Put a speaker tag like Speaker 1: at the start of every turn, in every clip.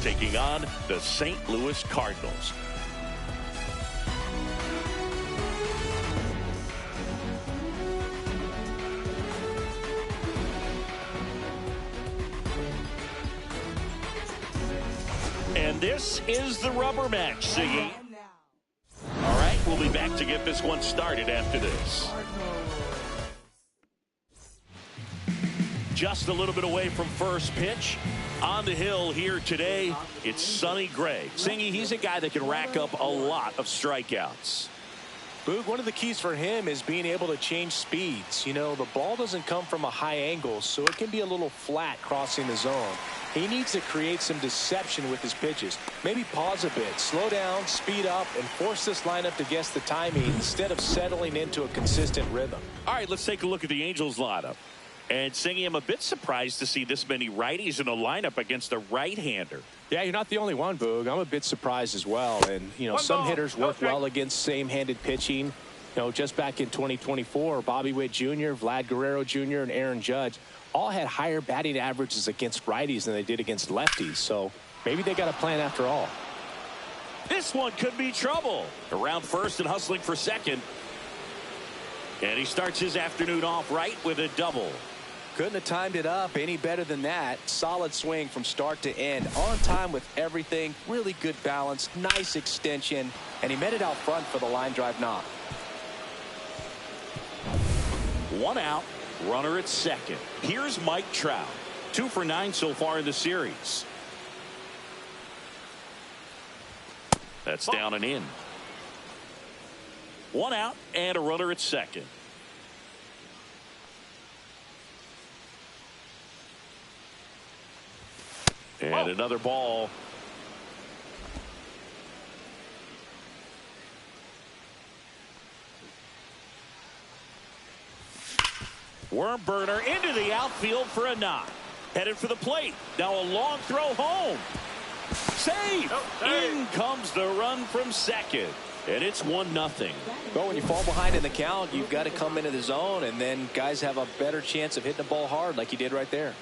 Speaker 1: taking on the St. Louis Cardinals. And this is the rubber match, Siggy. All right, we'll be back to get this one started after this. Just a little bit away from first pitch. On the hill here today, it's Sonny Gray.
Speaker 2: Singy, he's a guy that can rack up a lot of strikeouts. Boog, one of the keys for him is being able to change speeds. You know, the ball doesn't come from a high angle, so it can be a little flat crossing the zone. He needs to create some deception with his pitches. Maybe pause a bit, slow down, speed up, and force this lineup to guess the timing instead of settling into a consistent rhythm.
Speaker 1: All right, let's take a look at the Angels lineup. And Singy, I'm a bit surprised to see this many righties in the lineup against a right-hander.
Speaker 2: Yeah, you're not the only one, Boog. I'm a bit surprised as well. And, you know, some hitters work well against same-handed pitching. You know, just back in 2024, Bobby Witt Jr., Vlad Guerrero Jr., and Aaron Judge all had higher batting averages against righties than they did against lefties. So maybe they got a plan after all.
Speaker 1: This one could be trouble. Around first and hustling for second. And he starts his afternoon off right with a double.
Speaker 2: Couldn't have timed it up any better than that. Solid swing from start to end. On time with everything. Really good balance. Nice extension. And he met it out front for the line drive knock.
Speaker 1: One out. Runner at second. Here's Mike Trout. 2 for 9 so far in the series. That's down and in. One out and a runner at second. And another ball. Worm burner into the outfield for a knock. Headed for the plate. Now a long throw home. Safe. In comes the run from second. And it's 1-0.
Speaker 2: Well, when you fall behind in the count, you've got to come into the zone, and then guys have a better chance of hitting the ball hard like you did right there.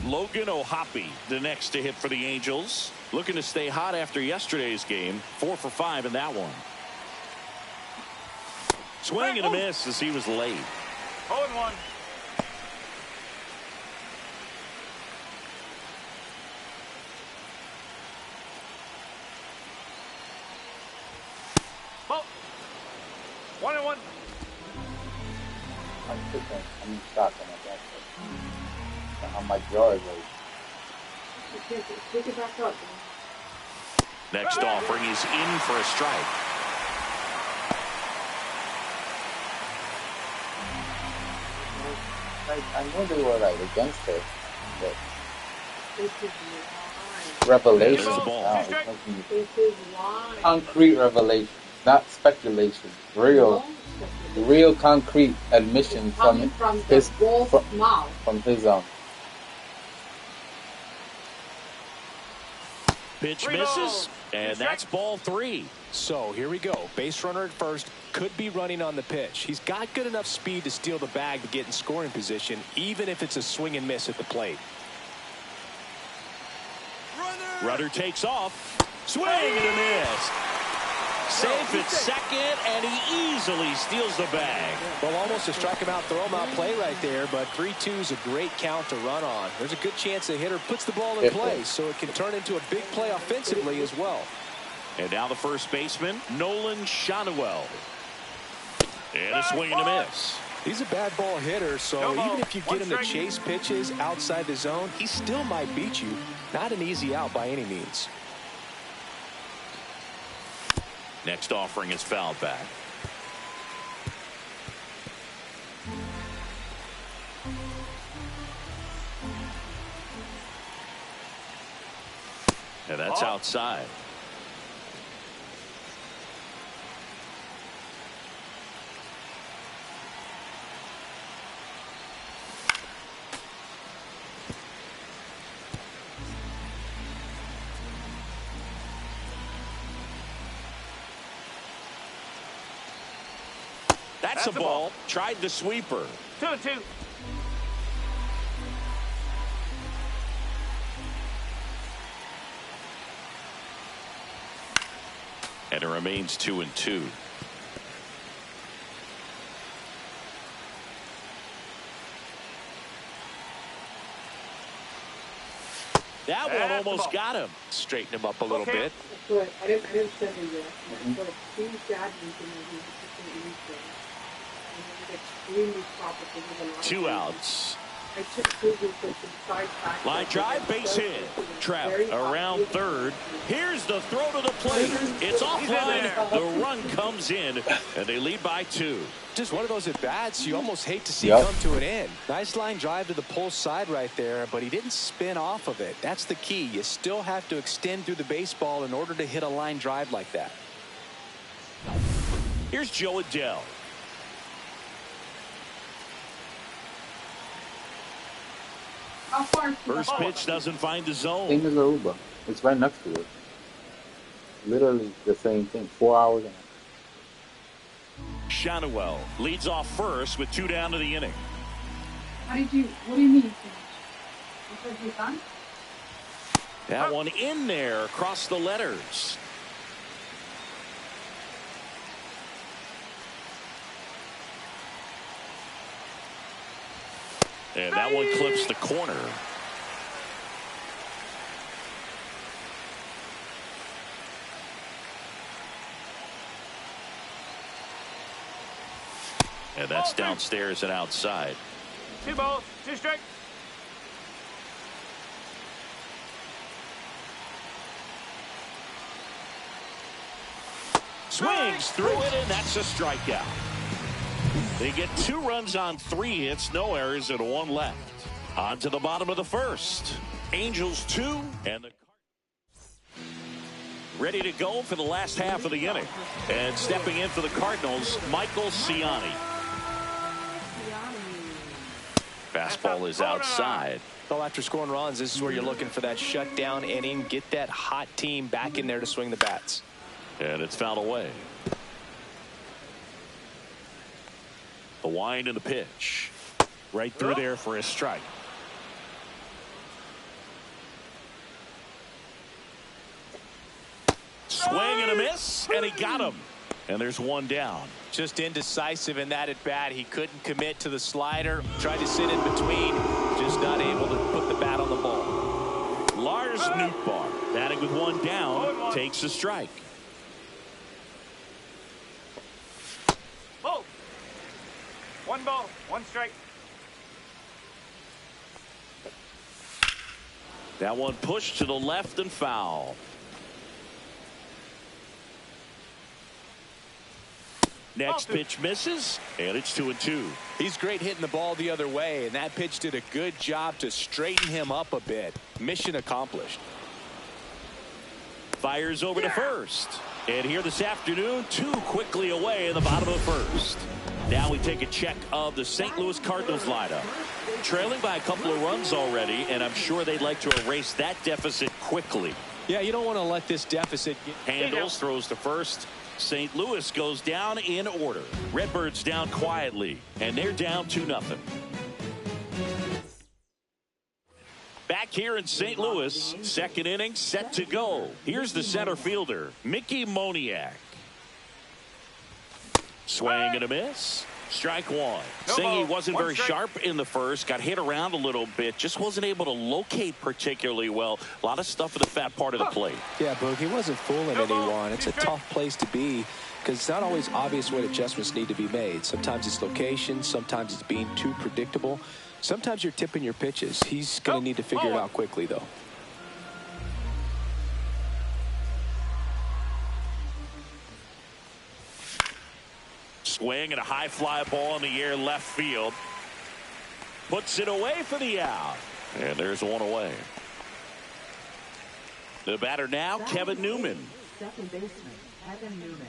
Speaker 1: Logan O'Hoppe, the next to hit for the Angels. Looking to stay hot after yesterday's game. 4 for 5 in that one. Swing and a miss as he was late.
Speaker 3: 0-1. Oh. 1-1.
Speaker 4: I'm shocked on that. How much yard was.
Speaker 5: Pick it back up.
Speaker 1: Next offering is in for a strike.
Speaker 4: I know they were like against it, but revelation. Concrete revelation, not speculation. Real concrete admission from his mouth. From his
Speaker 1: Pitch misses, and that's ball 3.
Speaker 2: So here we go. Base runner at first, could be running on the pitch. He's got good enough speed to steal the bag to get in scoring position, even if it's a swing and miss at the plate.
Speaker 1: Runner takes off. Swing and a miss. Safe at second, and he easily steals the bag.
Speaker 2: Well, almost a strike him out, throw him out play right there, but 3-2 is a great count to run on. There's a good chance the hitter puts the ball in play, so it can turn into a big play offensively as well.
Speaker 1: And now the first baseman, Nolan Schanuel. And a swing and a miss.
Speaker 2: He's a bad ball hitter, so even if you get him to chase pitches outside the zone, he still might beat you. Not an easy out by any means.
Speaker 1: Next offering is fouled back. And that's outside. That's a ball. Tried the sweeper.
Speaker 3: 2-2.
Speaker 1: And it remains 2-2. That one almost got him.
Speaker 2: Straighten him up a little bit.
Speaker 5: But I didn't send it yet. But he's badminton and he's extremely proper.
Speaker 1: 2 outs.
Speaker 5: I took Google for some side facts.
Speaker 1: Line drive, base hit. Trout around third. Here's the throw to the plate. It's offline. The run comes in, and they lead by 2.
Speaker 2: Just one of those at-bats you almost hate to see come to an end. Nice line drive to the pull side right there, but he didn't spin off of it. That's the key. You still have to extend through the baseball in order to hit a line drive like that.
Speaker 1: Here's Joe Adell. First pitch doesn't find the zone.
Speaker 4: Same as Aruba. It's right next to it. Literally the same thing. 4 hours.
Speaker 1: Shanuel leads off first with 2 down to the inning.
Speaker 5: What do you mean? Because you're done?
Speaker 1: That one in there across the letters. And that one clips the corner. And that's downstairs and outside.
Speaker 3: 2 balls, 2 strikes.
Speaker 1: Swings through it, and that's a strikeout. They get 2 runs on 3 hits, no errors, and 1 left. On to the bottom of the first. Angels 2, and the ready to go for the last half of the inning. And stepping in for the Cardinals, Michael Ciani. Fastball is outside.
Speaker 2: Well, after scoring runs, this is where you're looking for that shutdown inning. Get that hot team back in there to swing the bats.
Speaker 1: And it's fouled away. The wind and the pitch. Right through there for a strike. Swing and a miss, and he got him. And there's 1 down.
Speaker 2: Just indecisive in that at bat. He couldn't commit to the slider. Tried to sit in between. Just not able to put the bat on the ball.
Speaker 1: Lars Nootbaar, batting with 1 down, takes a strike.
Speaker 3: Ball. 1 ball, 1 strike.
Speaker 1: That one pushed to the left and foul. Next pitch misses, and it's 2-2.
Speaker 2: He's great hitting the ball the other way, and that pitch did a good job to straighten him up a bit. Mission accomplished.
Speaker 1: Fires over to first. And here this afternoon, 2 quickly away in the bottom of the first. Now we take a check of the St. Louis Cardinals lineup. Trailing by a couple of runs already, and I'm sure they'd like to erase that deficit quickly.
Speaker 2: Yeah, you don't want to let this deficit get...
Speaker 1: Handles, throws to first. St. Louis goes down in order. Redbirds down quietly, and they're down 2-0. Back here in St. Louis, second inning set to go. Here's the center fielder, Mickey Moniak. Swing and a miss. Strike 1. Saying he wasn't very sharp in the first, got hit around a little bit, just wasn't able to locate particularly well. A lot of stuff in the fat part of the plate.
Speaker 2: Yeah, Boog, he wasn't fooling anyone. It's a tough place to be because it's not always obvious what adjustments need to be made. Sometimes it's location, sometimes it's being too predictable. Sometimes you're tipping your pitches. He's going to need to figure it out quickly, though.
Speaker 1: Swing and a high fly ball in the air left field. Puts it away for the out. And there's 1 away. The batter now, Kevin Newman.
Speaker 6: Second baseman, Kevin Newman.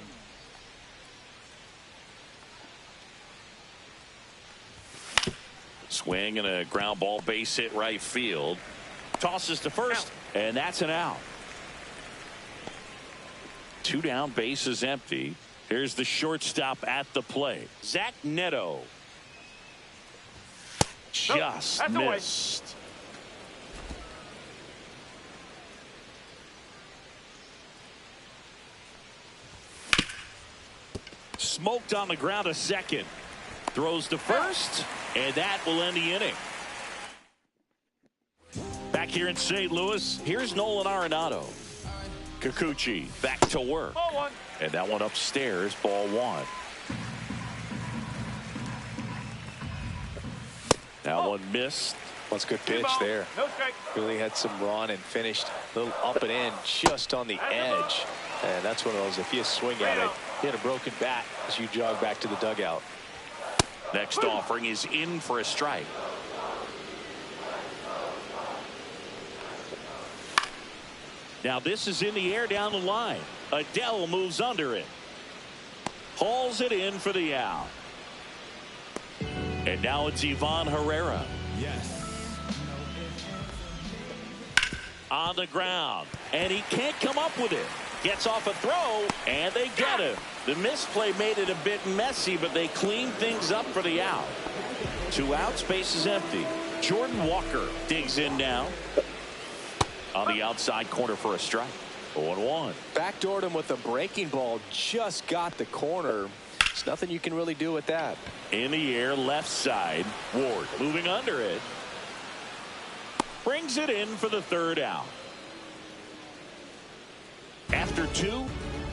Speaker 1: Swing and a ground ball base hit right field. Tosses to first, and that's an out. 2 down, base is empty. Here's the shortstop at the plate, Zach Neto. Just missed. smoked on the ground a second. Throws to first, and that will end the inning. Back here in St. Louis, here's Nolan Arenado. Kikuchi back to work.
Speaker 3: Ball one.
Speaker 1: And that one upstairs, ball one. That one missed.
Speaker 2: That's a good pitch there.
Speaker 3: No strike.
Speaker 2: Really had some run and finished a little up and in just on the edge. And that's one of those, if you swing at it, hit a broken bat as you jog back to the dugout.
Speaker 1: Next offering is in for a strike. Now this is in the air down the line. Adele moves under it. Hauls it in for the out. And now it's Ivan Herrera.
Speaker 7: Yes.
Speaker 1: On the ground. And he can't come up with it. Gets off a throw, and they get him. The misplay made it a bit messy, but they cleaned things up for the out. 2 outs, base is empty. Jordan Walker digs in now. On the outside corner for a strike. 0-1.
Speaker 2: Backdoored him with a breaking ball. Just got the corner. There's nothing you can really do with that.
Speaker 1: In the air, left side. Ward moving under it. Brings it in for the 3rd out. After 2,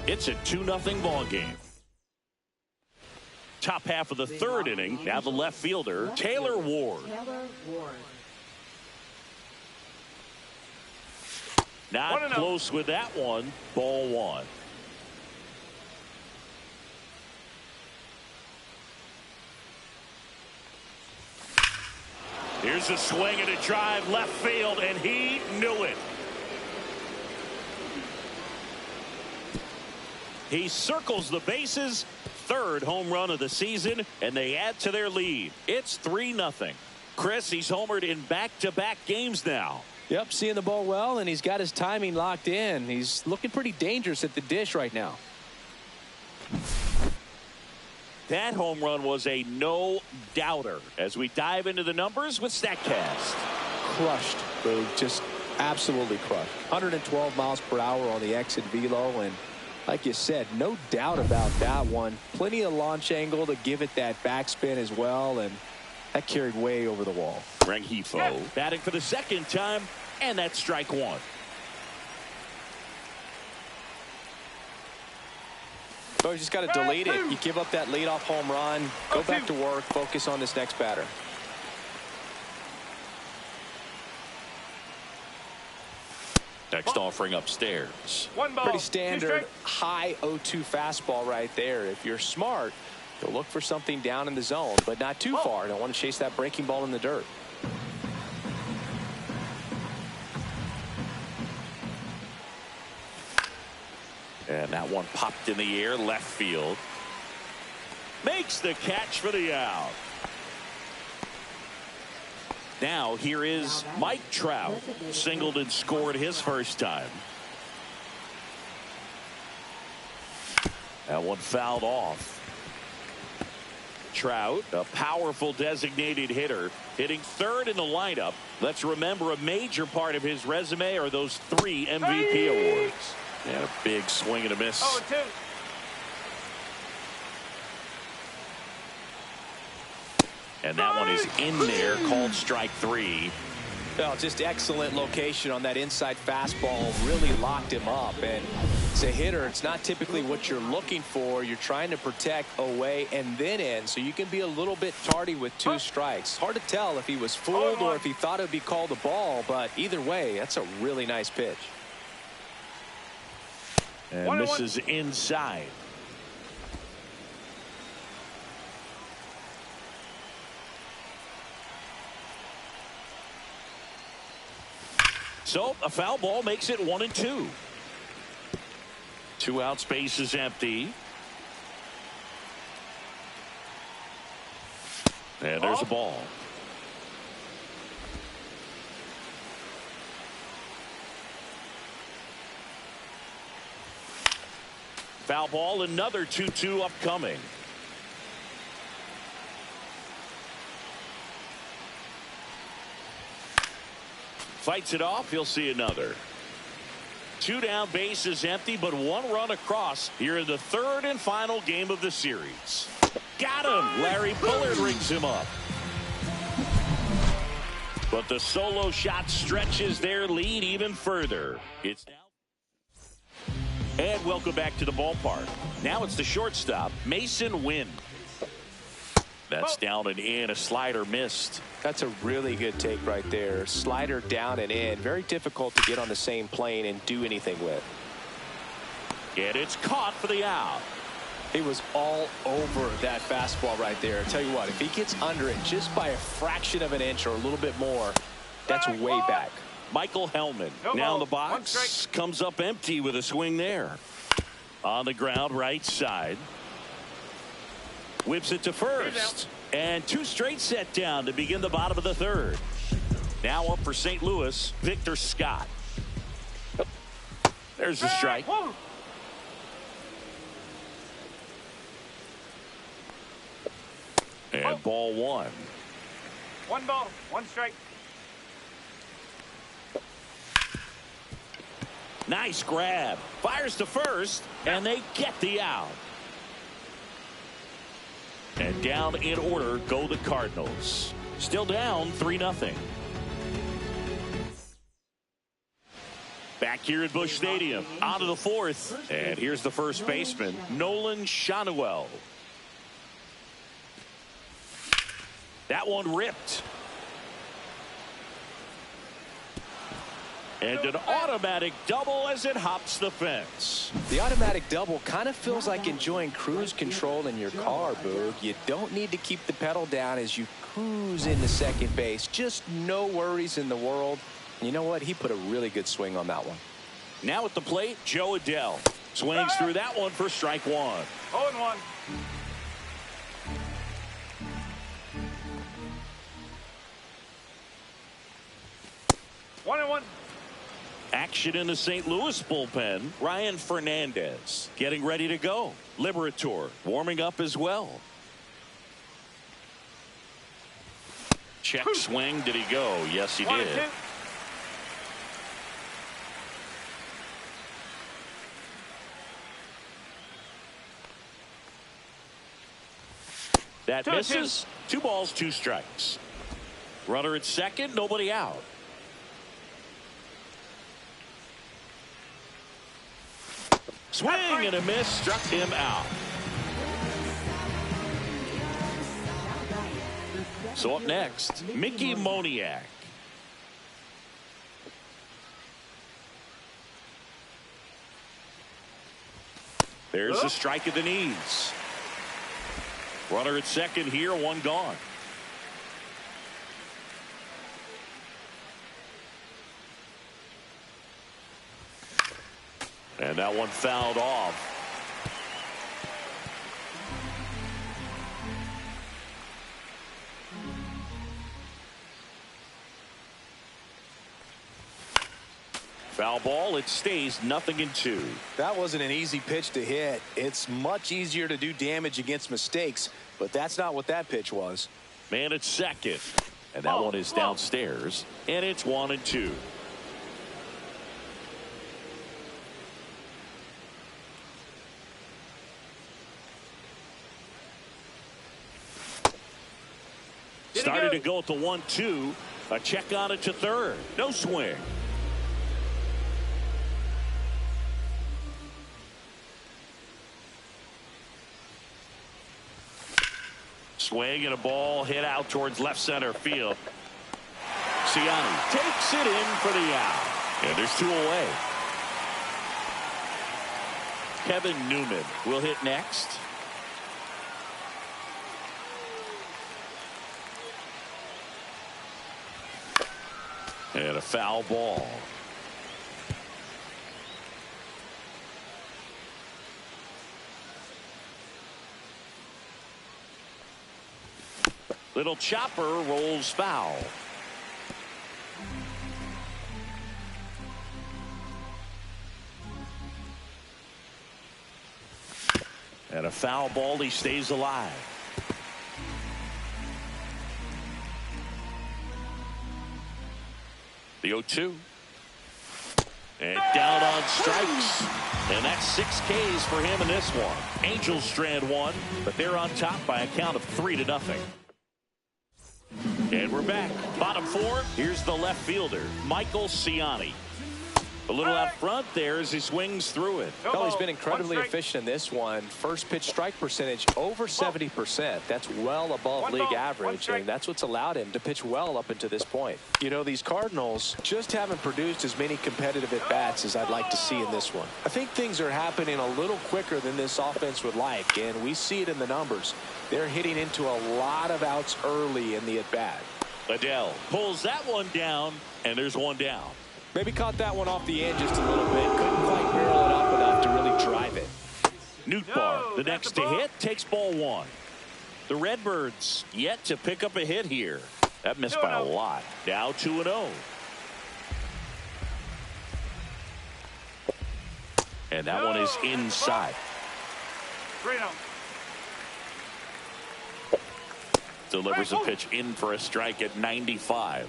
Speaker 1: it's a 2-0 ball game. Top half of the 3rd inning. Now the left fielder, Taylor Ward. Not close with that one. Ball one. Here's a swing and a drive left field, and he knew it. He circles the bases. 3rd home run of the season, and they add to their lead. It's 3-0. Chris, he's homered in back-to-back games now.
Speaker 2: Yep, seeing the ball well, and he's got his timing locked in. He's looking pretty dangerous at the dish right now.
Speaker 1: That home run was a no-doubter. As we dive into the numbers with StatCast.
Speaker 2: Crushed, Boog. Just absolutely crushed. 112 miles per hour on the exit velo, and like you said, no doubt about that one. Plenty of launch angle to give it that backspin as well, and that carried way over the wall.
Speaker 1: Rengifo batting for the 2nd time, and that's strike 1.
Speaker 2: So you just got to delete it. You give up that leadoff home run, go back to work, focus on this next batter.
Speaker 1: Next offering upstairs.
Speaker 3: 1 ball.
Speaker 2: Pretty standard high 0-2 fastball right there. If you're smart, you'll look for something down in the zone, but not too far. Don't want to chase that breaking ball in the dirt.
Speaker 1: And that one popped in the air, left field. Makes the catch for the out. Now here is Mike Trout. Singled and scored his first time. That one fouled off. Trout, a powerful designated hitter, hitting 3rd in the lineup. Let's remember, a major part of his resume are those 3 MVP awards. And a big swing and a miss.
Speaker 3: 0-2.
Speaker 1: And that one is in there, called strike 3.
Speaker 2: Well, just excellent location on that inside fastball. Really locked him up. And as a hitter, it's not typically what you're looking for. You're trying to protect away and then in, so you can be a little bit tardy with 2 strikes. Hard to tell if he was fooled or if he thought it would be called a ball, but either way, that's a really nice pitch.
Speaker 1: And misses inside. So a foul ball makes it 1-2. 2 outs, base is empty. And there's a ball. Foul ball, another 2-2 upcoming. Fights it off, he'll see another. 2 down, bases empty, but 1 run across here in the 3rd and final game of the series. Got him. Larry Bullard rings him up. But the solo shot stretches their lead even further. It's now. And welcome back to the ballpark. Now it's the shortstop, Mason Wynn. That's down and in. A slider missed.
Speaker 2: That's a really good take right there. Slider down and in. Very difficult to get on the same plane and do anything with.
Speaker 1: And it's caught for the out.
Speaker 2: He was all over that fastball right there. I tell you what, if he gets under it just by a fraction of an inch or a little bit more, that's way back.
Speaker 1: Michael Hellman now in the box. Comes up empty with a swing there. On the ground, right side. Whips it to first. And 2 straight set down to begin the bottom of the 3rd. Now up for St. Louis, Victor Scott. There's the strike. And ball 1.
Speaker 3: 1 ball, 1 strike.
Speaker 1: Nice grab. Fires to first, and they get the out. And down in order go the Cardinals. Still down 3-0. Back here at Busch Stadium, out of the 4th. And here's the first baseman, Nolan Schanuel. That one ripped. And an automatic double as it hops the fence.
Speaker 2: The automatic double kind of feels like enjoying cruise control in your car, Boog. You don't need to keep the pedal down as you cruise into second base. Just no worries in the world. And you know what? He put a really good swing on that one.
Speaker 1: Now at the plate, Joe Adell. Swings through that one for strike 1.
Speaker 3: 0-1. One and 1.
Speaker 1: Action in the St. Louis bullpen. Ryan Fernandez getting ready to go. Liberator warming up as well. Check swing. Did he go? Yes, he did. That misses. 2 balls, 2 strikes. Runner at second, nobody out. Swing and a miss, struck him out. So up next, Mickey Moniak. There's a strike at the knees. Runner at second here, 1 gone. And that one fouled off. Foul ball. It stays 0-2.
Speaker 2: That wasn't an easy pitch to hit. It's much easier to do damage against mistakes, but that's not what that pitch was.
Speaker 1: Man at second. And that one is downstairs. And it's 1-2. Started to go at the 1-2. A check on it to third. No swing. Swing and a ball hit out towards left center field. Ciani takes it in for the out. And there's 2 away. Kevin Newman will hit next. And a foul ball. Little chopper rolls foul. And a foul ball. He stays alive. The 0-2. And down on strikes. And that's 6 Ks for him in this one. Angels strand one, but they're on top by a count of 3-0. And we're back. Bottom 4, here's the left fielder, Michael Ciani. A little out front there as he swings through it.
Speaker 2: Well, he's been incredibly efficient in this one. First pitch strike percentage over 70%. That's well above league average, and that's what's allowed him to pitch well up until this point. You know, these Cardinals just haven't produced as many competitive at-bats as I'd like to see in this one. I think things are happening a little quicker than this offense would like, and we see it in the numbers. They're hitting into a lot of outs early in the at-bat.
Speaker 1: Adele pulls that one down, and there's one down.
Speaker 2: Maybe caught that one off the end just a little bit. Couldn't quite barrel it up enough to really drive it.
Speaker 1: Nootbaar, the next to hit, takes ball 1. The Redbirds yet to pick up a hit here. That missed by a lot. Now 2-0. And that one is inside.
Speaker 3: 3-0.
Speaker 1: Delivers a pitch in for a strike at 95.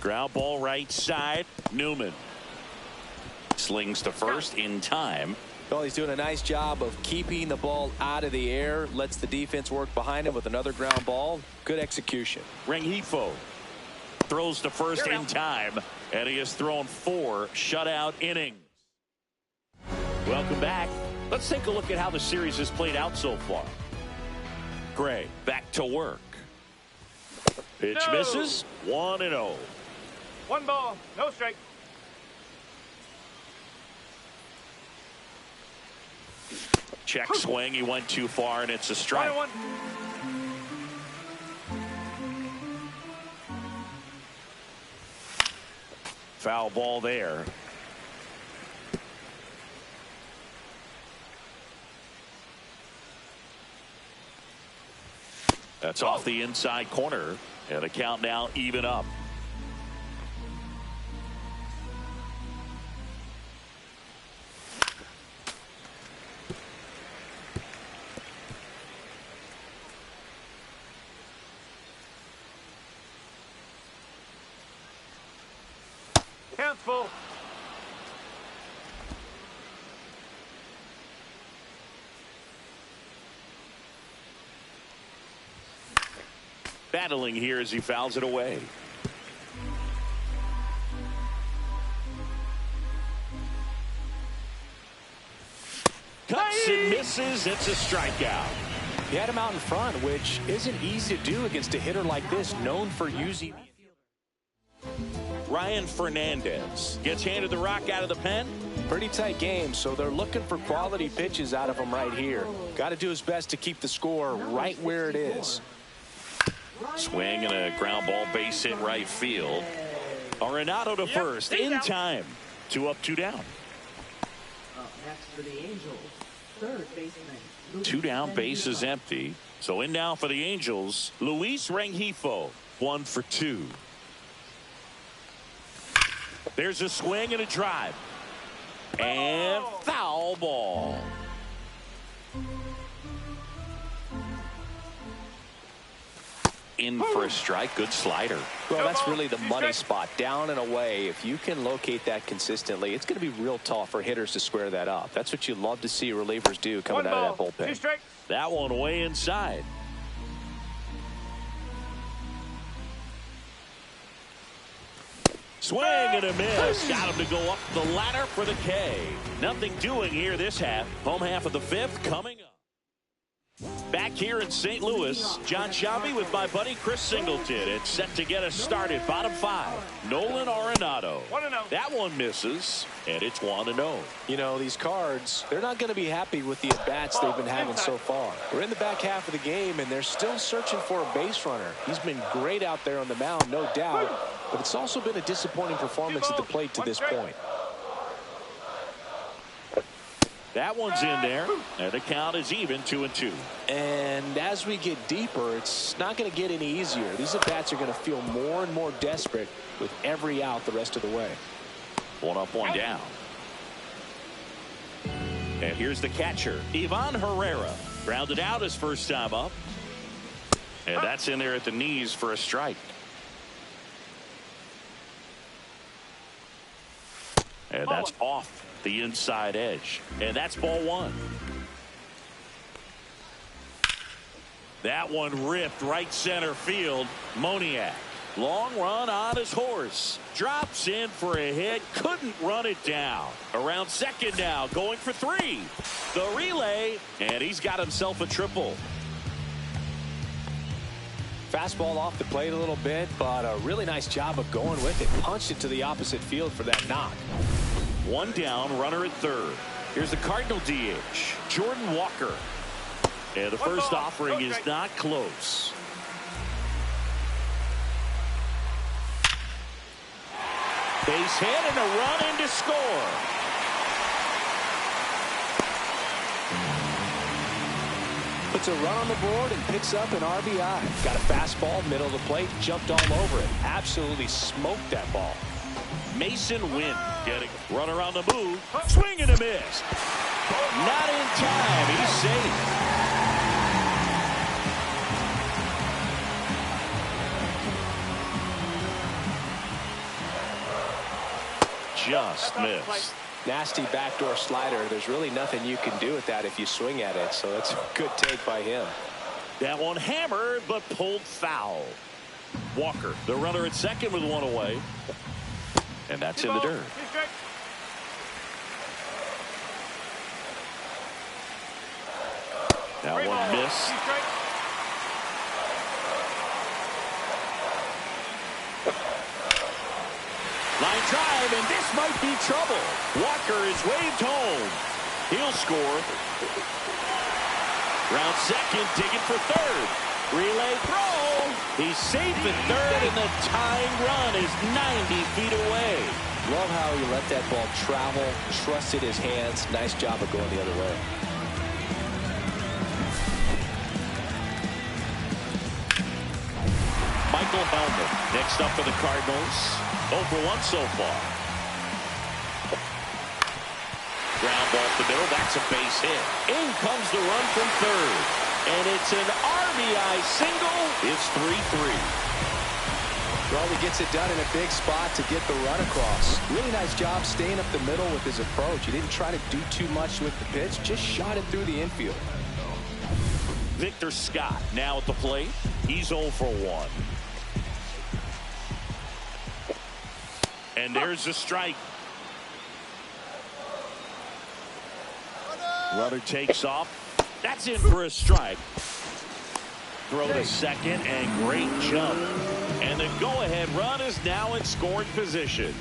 Speaker 1: Ground ball right side. Newman slings to first in time.
Speaker 2: Well, he's doing a nice job of keeping the ball out of the air. Lets the defense work behind him with another ground ball. Good execution.
Speaker 1: Rengifo throws to first in time, and he has thrown 4 shutout innings. Welcome back. Let's take a look at how the series has played out so far. Gray back to work. Pitch misses. 1-0.
Speaker 3: 1 ball, no strike.
Speaker 1: Check swing. He went too far, and it's a strike.
Speaker 3: 1-1.
Speaker 1: Foul ball there. That's off the inside corner, and the count now even up.
Speaker 3: Count's full.
Speaker 1: Battling here as he fouls it away. Cuts and misses. It's a strikeout.
Speaker 2: He had him out in front, which isn't easy to do against a hitter like this, known for using.
Speaker 1: Ryan Fernandez gets handed the rock out of the pen.
Speaker 2: Pretty tight game, so they're looking for quality pitches out of him right here. Got to do his best to keep the score right where it is.
Speaker 1: Swing and a ground ball base hit right field. Arenado to first in time. 2 up, 2 down.
Speaker 6: Next for the Angels, third baseman.
Speaker 1: 2 down, base is empty. So in now for the Angels, Luis Rengifo, 1 for 2. There's a swing and a drive. And foul ball. In for a strike. Good slider.
Speaker 2: Well, that's really the money spot, down and away. If you can locate that consistently, it's going to be real tough for hitters to square that up. That's what you love to see relievers do coming out of that bullpen.
Speaker 1: That one way inside. Swing and a miss. Got him to go up the ladder for the K. Nothing doing here this half. Home half of the 5th coming up. Back here in St. Louis, John Shelby with my buddy Chris Singleton. It's set to get us started. Bottom 5, Nolan Arenado.
Speaker 3: 1-0.
Speaker 1: That one misses, and it's 1-0.
Speaker 2: You know, these Cards, they're not going to be happy with the at-bats they've been having so far. We're in the back half of the game, and they're still searching for a base runner. He's been great out there on the mound, no doubt, but it's also been a disappointing performance at the plate to this point.
Speaker 1: That one's in there, and the count is even, 2-2.
Speaker 2: And as we get deeper, it's not going to get any easier. These at-bats are going to feel more and more desperate with every out the rest of the way.
Speaker 1: 1 up, 1 down. And here's the catcher, Ivan Herrera. Grounded out his first time up. And that's in there at the knees for a strike. And that's off the inside edge. And that's ball one. That one ripped right center field. Moniak. Long run on his horse. Drops in for a hit. Couldn't run it down. Around second now. Going for three. The relay. And he's got himself a triple.
Speaker 2: Fastball off the plate a little bit, but a really nice job of going with it. Punched it to the opposite field for that knock.
Speaker 1: One down, runner at third. Here's the Cardinal DH, Jordan Walker. And the first offering is not close. Base hit and a run in to score.
Speaker 2: Puts a run on the board and picks up an RBI. Got a fastball, middle of the plate, jumped all over it. Absolutely smoked that ball.
Speaker 1: Mason Wynn getting runner on the move. Swing and a miss. Not in time. He's safe. Just missed.
Speaker 2: Nasty backdoor slider. There's really nothing you can do with that if you swing at it. So that's a good take by him.
Speaker 1: That one hammered but pulled foul. Walker, the runner at second with one away. And that's in the dirt. That one missed. Line drive, and this might be trouble. Walker is waved home. He'll score. Round second, digging for third. Relay throw. He's safe at third, and the tying run is 90 feet away.
Speaker 2: Love how he let that ball travel, trusted his hands. Nice job of going the other way.
Speaker 1: Michael Hellman next up for the Cardinals. 0 for 1 so far. Ground ball to the middle. That's a base hit. In comes the run from third. And it's an RBI single. It's 3-3.
Speaker 2: Well, he gets it done in a big spot to get the run across. Really nice job staying up the middle with his approach. He didn't try to do too much with the pitch. Just shot it through the infield.
Speaker 1: Victor Scott now at the plate. He's 0 for 1. And there's a strike. Runner takes off. That's in for a strike. Throw to second and great jump. And the go-ahead run is now in scoring position.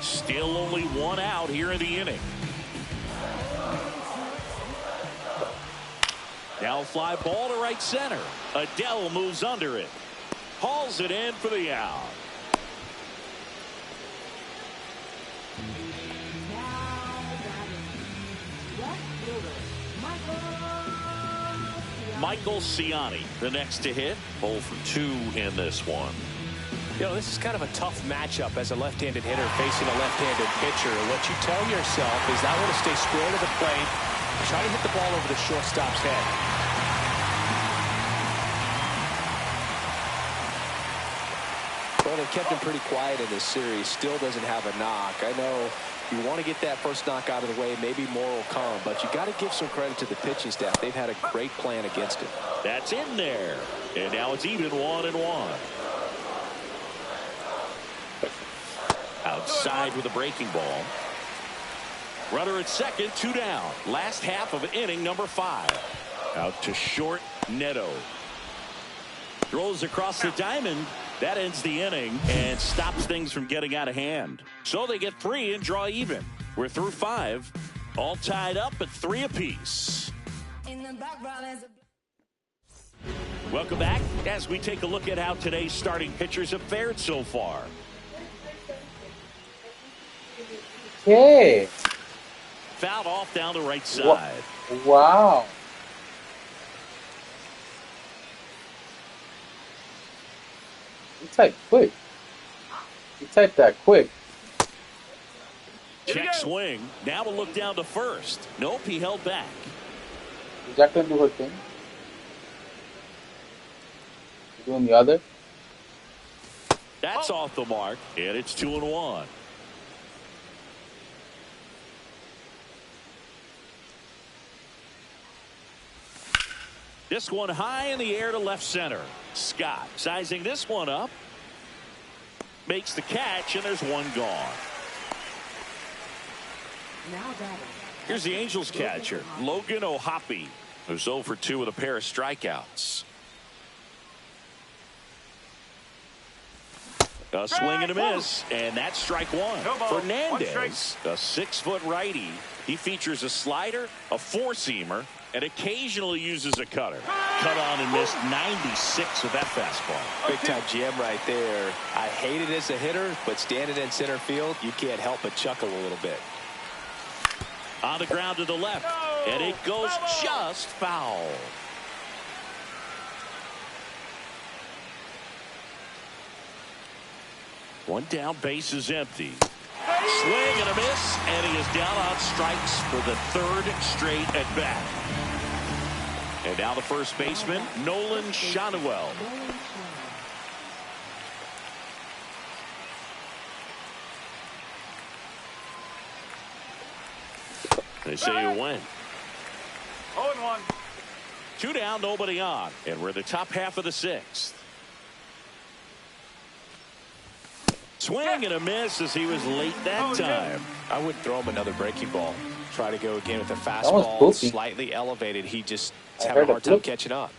Speaker 1: Still only one out here in the inning. Now fly ball to right center. Adele moves under it. Hauls it in for the out. Michael Ciani, the next to hit. 0 for 2 in this one.
Speaker 2: You know, this is kind of a tough matchup as a left-handed hitter facing a left-handed pitcher. What you tell yourself is I want to stay square to the plate, try to hit the ball over the shortstop's head. Well, they kept him pretty quiet in this series. Still doesn't have a knock. I know you want to get that first knock out of the way. Maybe more will come, but you got to give some credit to the pitching staff. They've had a great plan against it.
Speaker 1: That's in there. And now it's even 1-1. Outside with a breaking ball. Runner at second, 2 down. Last half of inning number 5. Out to short, Neto. Throws across the diamond. That ends the inning and stops things from getting out of hand. So they get 3 and draw even. We're through 5. All tied up at 3 apiece. Welcome back as we take a look at how today's starting pitchers have fared so far.
Speaker 4: Okay.
Speaker 1: Fouled off down the right side.
Speaker 4: Wow. You type quick. You type that quick.
Speaker 1: Check swing. Now we'll look down to first. Nope, he held back.
Speaker 4: Is that going to do her thing? You doing the other?
Speaker 1: That's off the mark, and it's 2-1. This one high in the air to left center. Scott sizing this one up. Makes the catch, and there's one gone.
Speaker 6: Now batting.
Speaker 1: Here's the Angels catcher, Logan O'Hoppe, who's 0 for 2 with a pair of strikeouts. A swing and a miss, and that's strike one. Fernandez, a 6-foot righty. He features a slider, a four-seamer, and occasionally uses a cutter. Cut on and missed 96 with that fastball.
Speaker 2: Big time jam right there. I hate it as a hitter, but standing in center field, you can't help but chuckle a little bit.
Speaker 1: On the ground to the left, and it goes just foul. One down, base is empty. Swing and a miss, and he is down on strikes for the third straight at bat. And now the first baseman, Nolan Shanuel. They say you win.
Speaker 3: 0-1.
Speaker 1: 2 down, nobody on, and we're in the top half of the 6th. Swing and a miss as he was late that time.
Speaker 2: I wouldn't throw him another breaking ball. Try to go again with a
Speaker 4: was
Speaker 2: fastball,
Speaker 4: poopy.
Speaker 2: slightly elevated. He just
Speaker 4: I
Speaker 2: having a
Speaker 4: heard a
Speaker 2: hard time
Speaker 4: poop.
Speaker 2: catching up.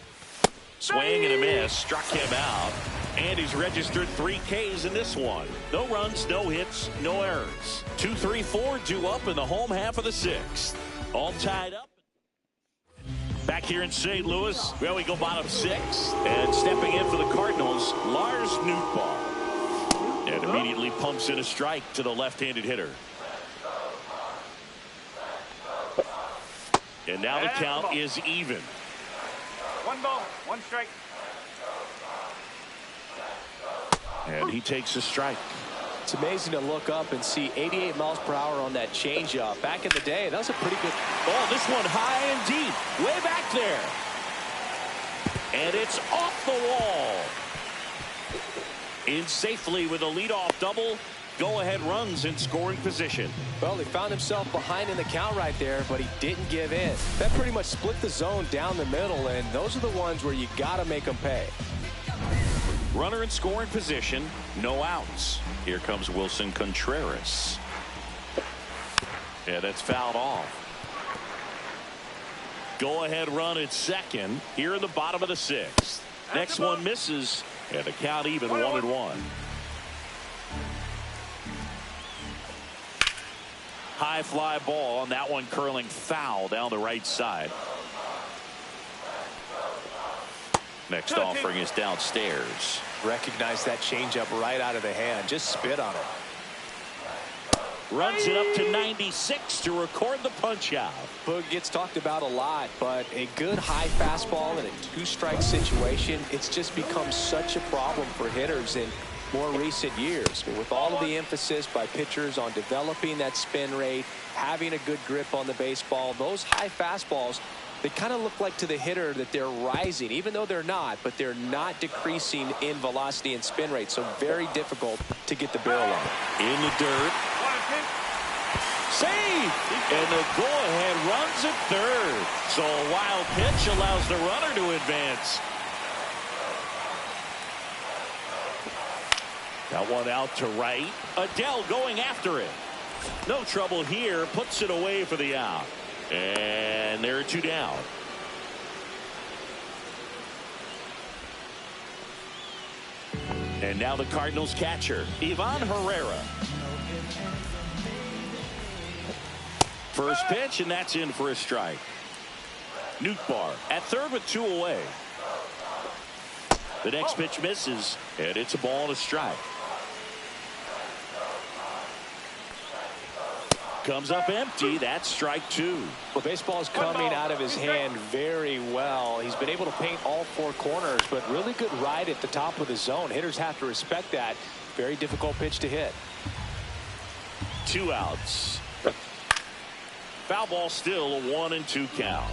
Speaker 1: Swing and a miss, struck him out. And he's registered 3 Ks in this one. No runs, no hits, no errors. 2, 3, 4 due up in the home half of the 6th. All tied up. Back here in St. Louis, well, we go bottom 6. And stepping in for the Cardinals, Lars Nootbaar. And immediately pumps in a strike to the left-handed hitter. And now the count is even.
Speaker 3: 1 ball, 1 strike.
Speaker 1: And he takes a strike.
Speaker 2: It's amazing to look up and see 88 miles per hour on that changeup. Back in the day, that was a pretty good.
Speaker 1: Oh, this one high and deep, way back there. And it's off the wall. In safely with a leadoff double. Go-ahead runs in scoring position.
Speaker 2: Well, he found himself behind in the count right there, but he didn't give in. That pretty much split the zone down the middle, and those are the ones where you got to make them pay.
Speaker 1: Runner in scoring position, no outs. Here comes Wilson Contreras. Yeah, that's fouled off. Go-ahead run at second here in the bottom of the 6th. Next one misses, and the count even 1-1. High fly ball on that one, curling foul down the right side. Next offering is downstairs.
Speaker 2: Recognize that changeup right out of the hand. Just spit on it.
Speaker 1: Runs it up to 96 to record the punch out.
Speaker 2: Boog gets talked about a lot, but a good high fastball in a 2-strike situation, it's just become such a problem for hitters in more recent years. But with all of the emphasis by pitchers on developing that spin rate, having a good grip on the baseball, those high fastballs, they kind of look like to the hitter that they're rising, even though they're not, but they're not decreasing in velocity and spin rate. So very difficult to get the barrel on.
Speaker 1: In the dirt. Save! And the go-ahead runs at third. So a wild pitch allows the runner to advance. Got one out to right. Adele going after it. No trouble here. Puts it away for the out. And there are 2 down. And now the Cardinals catcher, Ivan Herrera. First pitch, and that's in for a strike. Nootbaar at third with 2 away. The next pitch misses, and it's a ball and a strike. Comes up empty. That's strike 2.
Speaker 2: Well, baseball is coming out of his hand very well. He's been able to paint all 4 corners, but really good ride at the top of the zone. Hitters have to respect that. Very difficult pitch to hit.
Speaker 1: 2 outs. Foul ball still, a 1-2 count.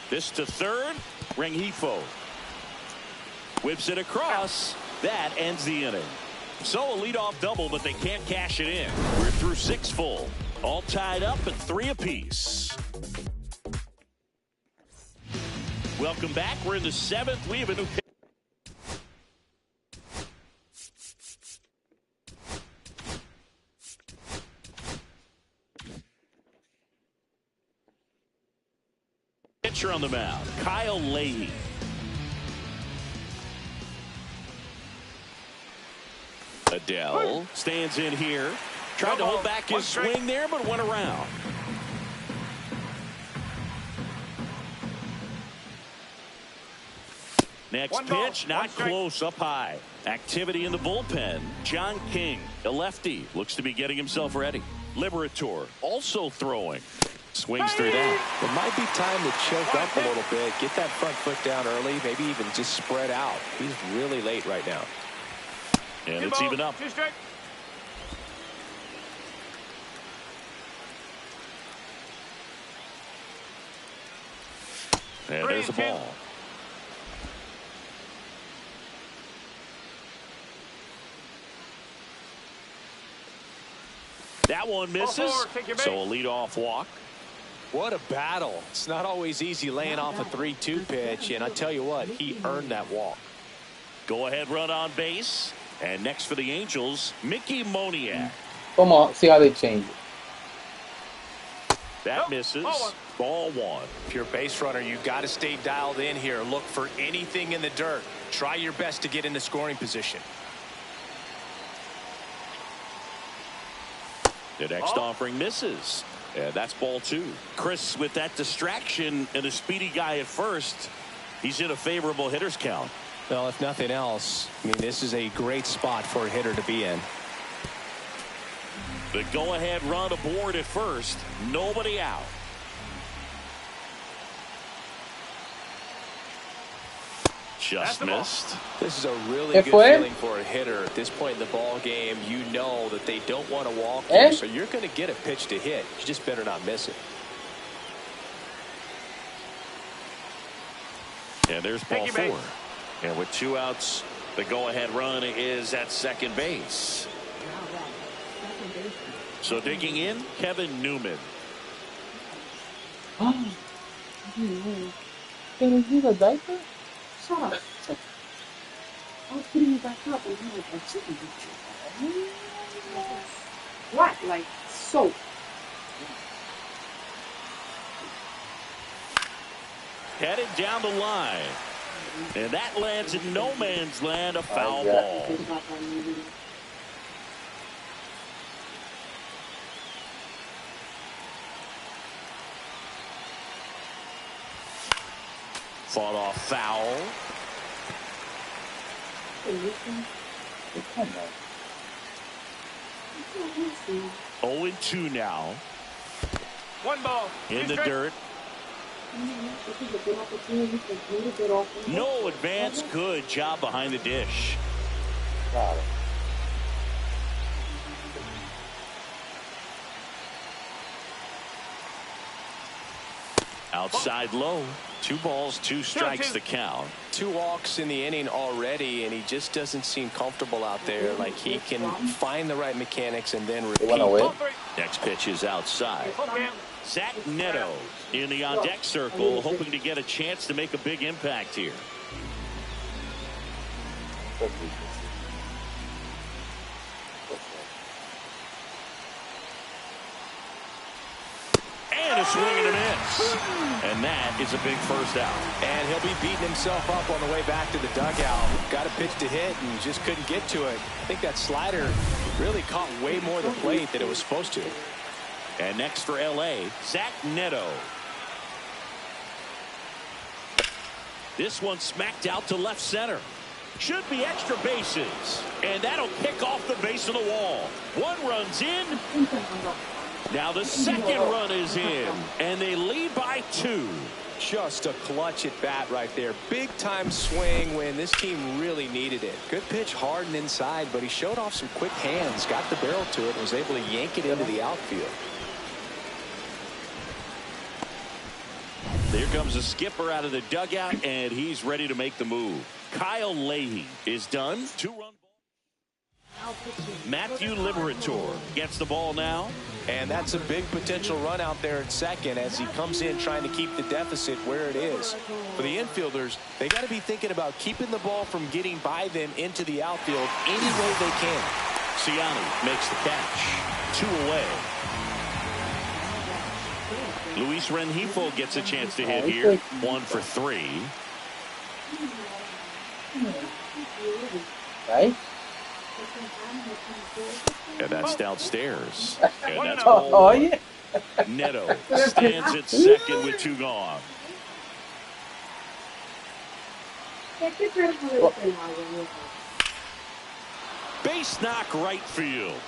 Speaker 1: This to third. Rengifo whips it across. That ends the inning. So a leadoff double, but they can't cash it in. We're through 6 full. All tied up at 3 apiece. Welcome back. We're in the 7th. We have a new pitcher on the mound, Kyle Leahy. Adele stands in here. Tried to hold back his swing there, but went around. Next pitch, not close, up high. Activity in the bullpen. John King, a lefty, looks to be getting himself ready. Liberator also throwing. Swings through that.
Speaker 2: It might be time to choke up a little bit. Get that front foot down early. Maybe even just spread out. He's really late right now.
Speaker 1: And it's even up. And there's a ball. That one misses. So a leadoff walk.
Speaker 2: What a battle. It's not always easy laying off a 3-2 pitch, and I tell you what, he earned that walk.
Speaker 1: Go ahead run on base. And next for the Angels, Mickey Moniak.
Speaker 4: Come on, see how they change it.
Speaker 1: That misses. Ball 1.
Speaker 2: If you're a base runner, you got to stay dialed in here. Look for anything in the dirt. Try your best to get into scoring position.
Speaker 1: The next offering misses. And that's ball 2. Chris, with that distraction and a speedy guy at first, he's in a favorable hitter's count.
Speaker 2: Well, if nothing else, I mean, this is a great spot for a hitter to be in.
Speaker 1: The go-ahead run aboard at first. Nobody out. Just missed.
Speaker 2: This is a really good feeling for a hitter at this point in the ball game. You know that they don't want to walk you, so you're going to get a pitch to hit. You just better not miss it.
Speaker 1: And there's ball 4. And with 2 outs, the go-ahead run is at second base. So digging in, Kevin Newman.
Speaker 4: Oh, can you use a diaper?
Speaker 5: Shut up. I was putting it back up and you were like, chicken. What? Like soap.
Speaker 1: Headed down the line. And that lands in no man's land, a foul ball. Fought off foul. 0-2 now.
Speaker 3: 1 ball.
Speaker 1: In the dirt. No advance. Good job behind the dish. Outside low. 2 balls, 2 strikes the count.
Speaker 2: 2 walks in the inning already, and he just doesn't seem comfortable out there. Like he can find the right mechanics and then repeat.
Speaker 1: Next pitch is outside. Zach Neto in the on-deck circle, hoping to get a chance to make a big impact here. And a swing and a miss. And that is a big first out.
Speaker 2: And he'll be beating himself up on the way back to the dugout. Got a pitch to hit and just couldn't get to it. I think that slider really caught way more of the plate than it was supposed to.
Speaker 1: And next for L.A., Zach Neto. This one smacked out to left center. Should be extra bases. And that'll kick off the base of the wall. 1 run's in. Now the second run is in. And they lead by 2.
Speaker 2: Just a clutch at bat right there. Big time swing when this team really needed it. Good pitch hard and inside, but he showed off some quick hands, got the barrel to it, and was able to yank it into the outfield.
Speaker 1: There comes a skipper out of the dugout, and he's ready to make the move. Kyle Leahy is done. 2-run ball. Matthew Liberator gets the ball now.
Speaker 2: And that's a big potential run out there at second as he comes in trying to keep the deficit where it is. For the infielders, they got to be thinking about keeping the ball from getting by them into the outfield any way they can.
Speaker 1: Ciani makes the catch. 2 away. Luis Rengifo gets a chance to hit here. 1 for 3.
Speaker 4: Right?
Speaker 1: And that's downstairs. And that's
Speaker 4: Oh,
Speaker 1: ball.
Speaker 4: yeah.
Speaker 1: Neto stands at second with 2 gone. Base knock right field.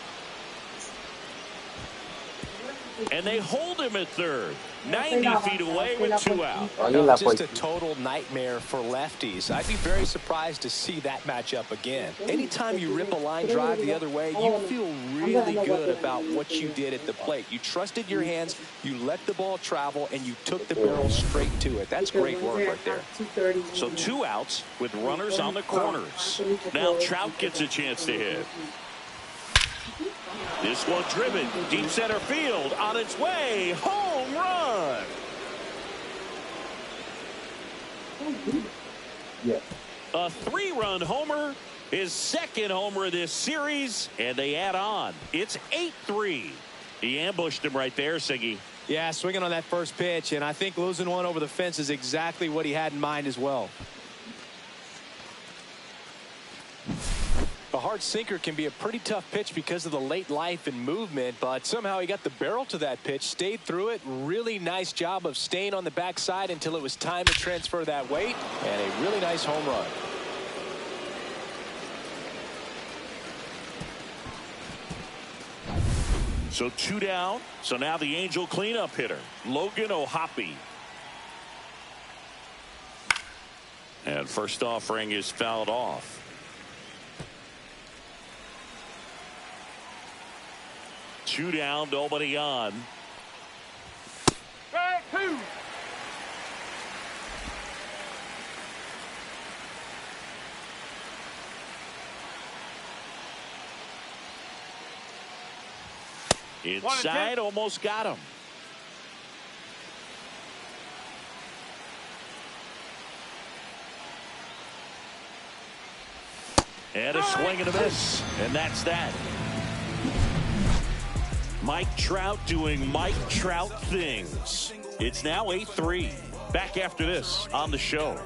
Speaker 1: And they hold him at third. 90 feet away with 2 out.
Speaker 2: Just a total nightmare for lefties. I'd be very surprised to see that matchup again. Anytime you rip a line drive the other way, you feel really good about what you did at the plate. You trusted your hands, you let the ball travel, and you took the barrel straight to it. That's great work right there.
Speaker 1: So 2 outs with runners on the corners. Now Trout gets a chance to hit. This one driven deep center field, on its way, home run.
Speaker 4: Yeah.
Speaker 1: A 3-run homer, his second homer of this series, and they add on. It's 8-3. He ambushed him right there, Siggy.
Speaker 2: Yeah, swinging on that first pitch, and I think losing one over the fence is exactly what he had in mind as well. A hard sinker can be a pretty tough pitch because of the late life and movement, but somehow he got the barrel to that pitch, stayed through it. Really nice job of staying on the backside until it was time to transfer that weight, and a really nice home run.
Speaker 1: So 2 down. So now the Angel cleanup hitter, Logan O'Hoppe. And first offering is fouled off. Two down, nobody on.
Speaker 3: Strike 2.
Speaker 1: Inside, almost got him. And a swing and a miss. And that's that. Mike Trout doing Mike Trout things. It's now 8-3. Back after this on the show.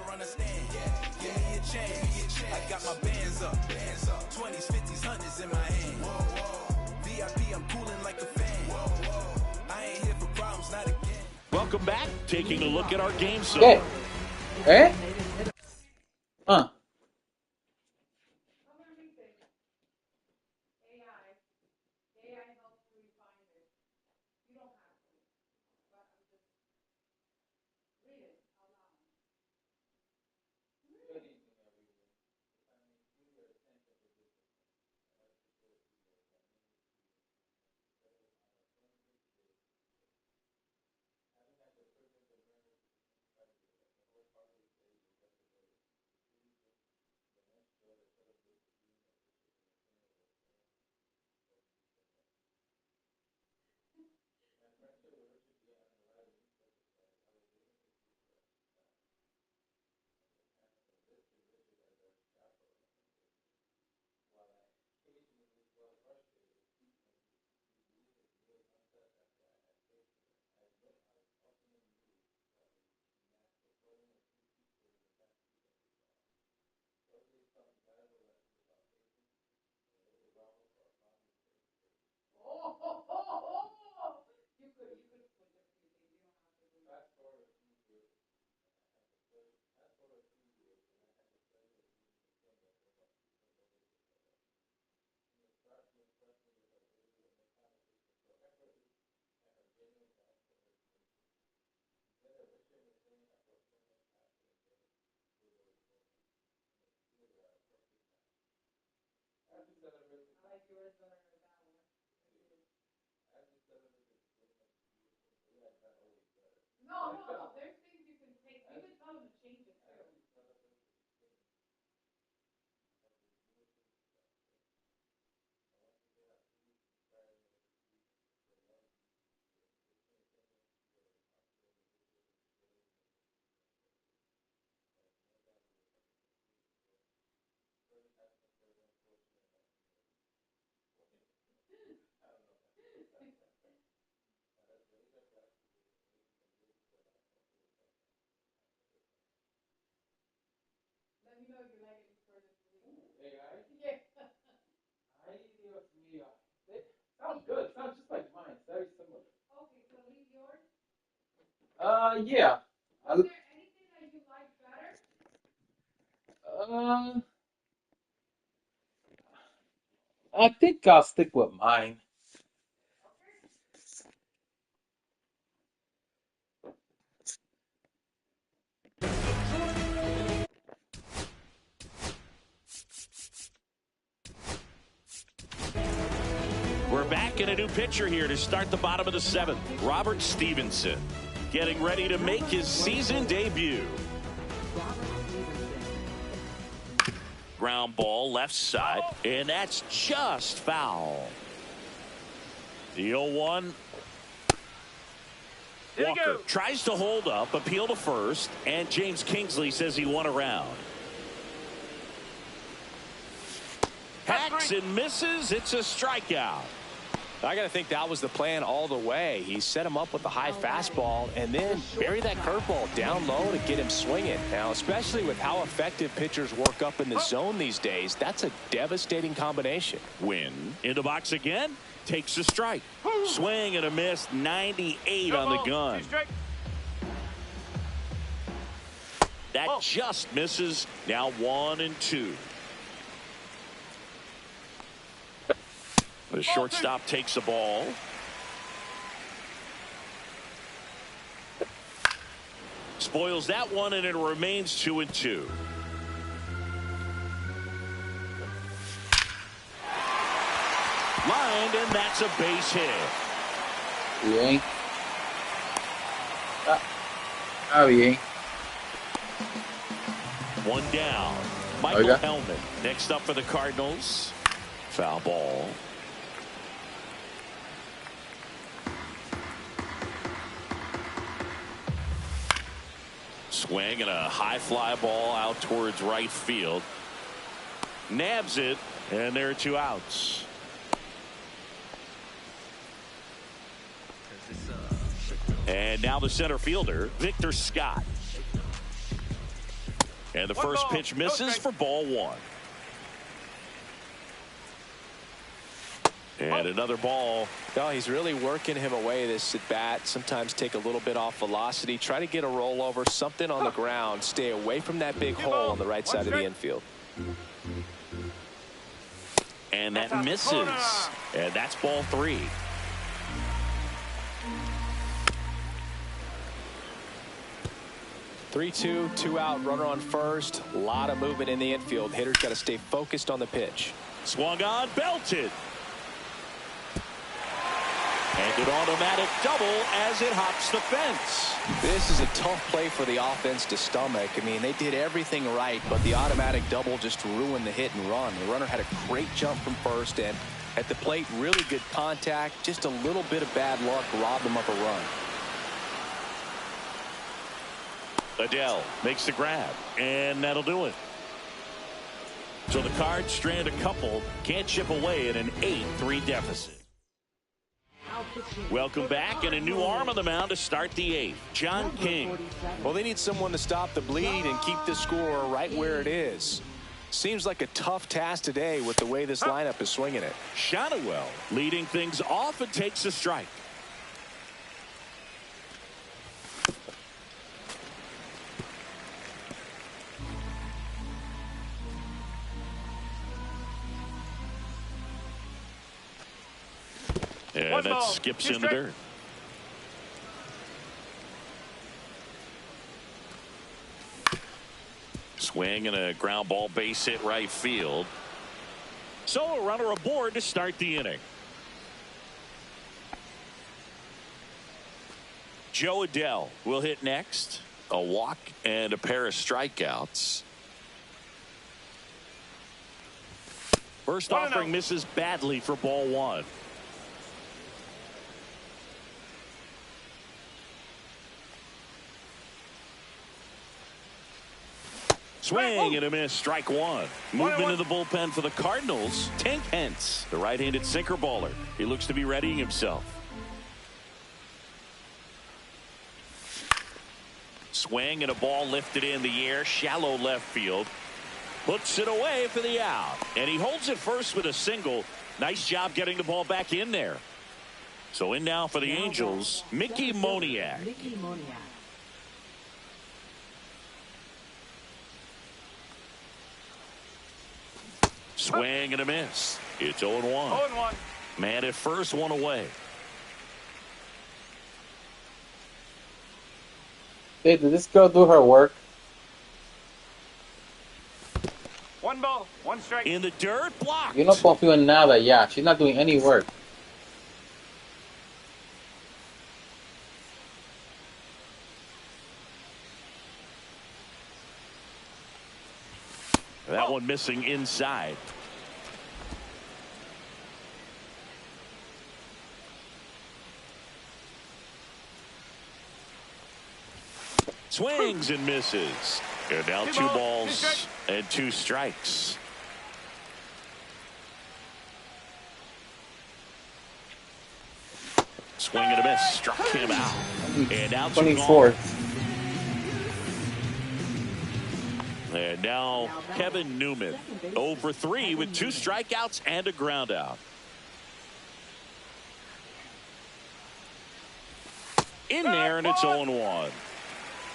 Speaker 1: Welcome back. Taking a look at our game zone.
Speaker 4: Okay. Eh?
Speaker 5: No. There's things you can take. You can tell them to change it too.
Speaker 4: Yeah. I,
Speaker 5: Is there anything that you like better?
Speaker 4: I think I'll stick with mine.
Speaker 1: We're back in a new pitcher here to start the bottom of the seventh. Robert Stevenson getting ready to make his season debut. Ground ball left side, and that's just foul. The 0-1. Walker tries to hold up, appeal to first, and James Kingsley says he won around. Hacks and misses. It's a strikeout.
Speaker 2: I got to think that was the plan all the way. He set him up with the high fastball and then bury that curveball down low to get him swinging. Now, especially with how effective pitchers work up in the zone these days, that's a devastating combination.
Speaker 1: Win in the box again. Takes a strike. Swing and a miss. 98 on the gun. That just misses. Now 1-2. The shortstop takes the ball. Spoils that one, and it remains 2-2. Lined, and that's a base hit.
Speaker 4: Bien. Bien.
Speaker 1: One down. Michael Hellman next up for the Cardinals. Foul ball. Swing and a high fly ball out towards right field. Nabs it, and there are 2 outs. And now the center fielder, Victor Scott. And the first pitch misses for ball 1. And another ball.
Speaker 2: No, he's really working him away this at bat. Sometimes take a little bit off velocity. Try to get a rollover, something on the ground. Stay away from that big hole on the right side of the infield.
Speaker 1: And that misses. And that's ball 3.
Speaker 2: Three-two, 2 out, runner on first. A lot of movement in the infield. Hitter's got to stay focused on the pitch.
Speaker 1: Swung on, belted. And an automatic double as it hops the fence.
Speaker 2: This is a tough play for the offense to stomach. I mean, they did everything right, but the automatic double just ruined the hit and run. The runner had a great jump from first, and at the plate, really good contact. Just a little bit of bad luck robbed him of a run.
Speaker 1: Adele makes the grab, and that'll do it. So the Cards strand a couple, can't chip away at an 8-3 deficit. Welcome back, and a new arm on the mound to start the 8th. John King.
Speaker 2: Well, they need someone to stop the bleed and keep the score right where it is. Seems like a tough task today with the way this lineup is swinging it.
Speaker 1: Shadowell leading things off and takes a strike. And that skips in the dirt. Swing and a ground ball base hit right field. So a runner aboard to start the inning. Joe Adele will hit next. A walk and a pair of strikeouts. First offering misses badly for ball 1. Swing and a miss, strike 1. Movement in the bullpen for the Cardinals. Tank Hentz, the right-handed sinker baller. He looks to be readying himself. Swing and a ball lifted in the air, shallow left field. Puts it away for the out. And he holds it first with a single. Nice job getting the ball back in there. So in now for the Angels, Mickey Moniak.
Speaker 6: Mickey Moniak.
Speaker 1: Swing and a miss. It's 0-1.
Speaker 3: 0-1.
Speaker 1: Man at first, one away.
Speaker 4: Hey, did this girl do her work?
Speaker 3: 1 ball, 1 strike.
Speaker 1: In the dirt, blocked.
Speaker 4: You no confío en nada, yeah. She's not doing any work.
Speaker 1: That one missing inside. Swings and misses. And now 2 balls and 2 strikes. Swing and a miss. Struck him out. And now
Speaker 4: 24.
Speaker 1: And now Kevin Newman, 0 for 3 with 2 strikeouts and a ground out. In there, and it's 0-1.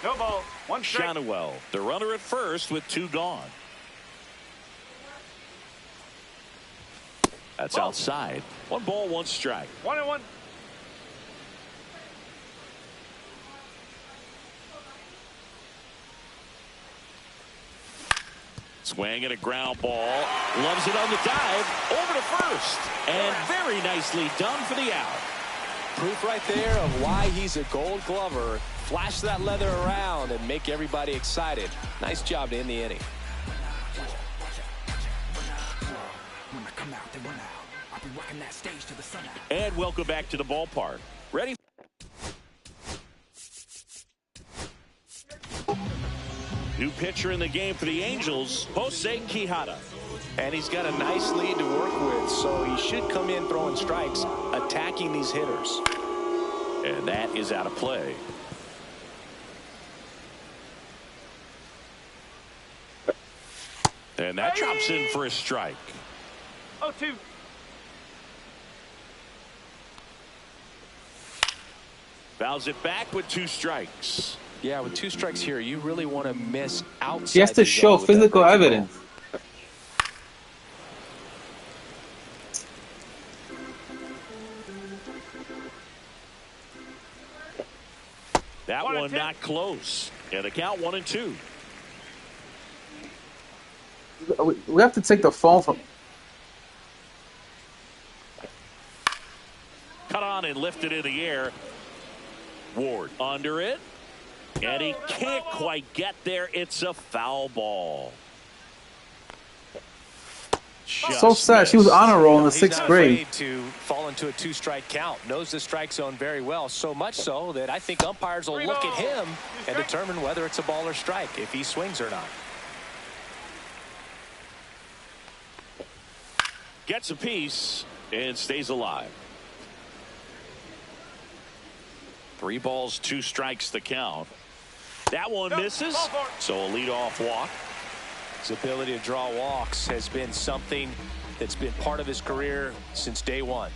Speaker 3: No ball, 1 strike.
Speaker 1: Shanuel, the runner at first with 2 gone. That's outside. 1 ball, 1 strike.
Speaker 3: 1-1.
Speaker 1: Swing and a ground ball. Loves it on the dive. Over to first. And very nicely done for the out.
Speaker 2: Proof right there of why he's a Gold Glover. Flash that leather around and make everybody excited. Nice job to end the inning.
Speaker 1: And welcome back to the ballpark. Ready? New pitcher in the game for the Angels, Jose Quijada.
Speaker 2: And he's got a nice lead to work with, so he should come in throwing strikes, attacking these hitters.
Speaker 1: And that is out of play. And that drops in for a strike.
Speaker 3: 0-2.
Speaker 1: Fouls it back with 2 strikes.
Speaker 2: Yeah, with 2 strikes here, you really want to miss outside.
Speaker 4: She has to
Speaker 2: the
Speaker 4: show
Speaker 2: zone with that
Speaker 4: physical
Speaker 2: breaking
Speaker 4: evidence.
Speaker 1: That one not close. And the count 1-2.
Speaker 4: We have to take the phone from.
Speaker 1: Cut on and lifted in the air. Ward under it. And he can't quite get there. It's a foul ball.
Speaker 4: So sad. She was on a roll in the 6th grade.
Speaker 2: He's not afraid to fall into a 2-strike count. Knows the strike zone very well. So much so that I think umpires will look at him and determine whether it's a ball or strike, if he swings or not.
Speaker 1: Gets a piece and stays alive. 3 balls, 2 strikes the count. That one misses. So a leadoff walk.
Speaker 2: His ability to draw walks has been something that's been part of his career since day one.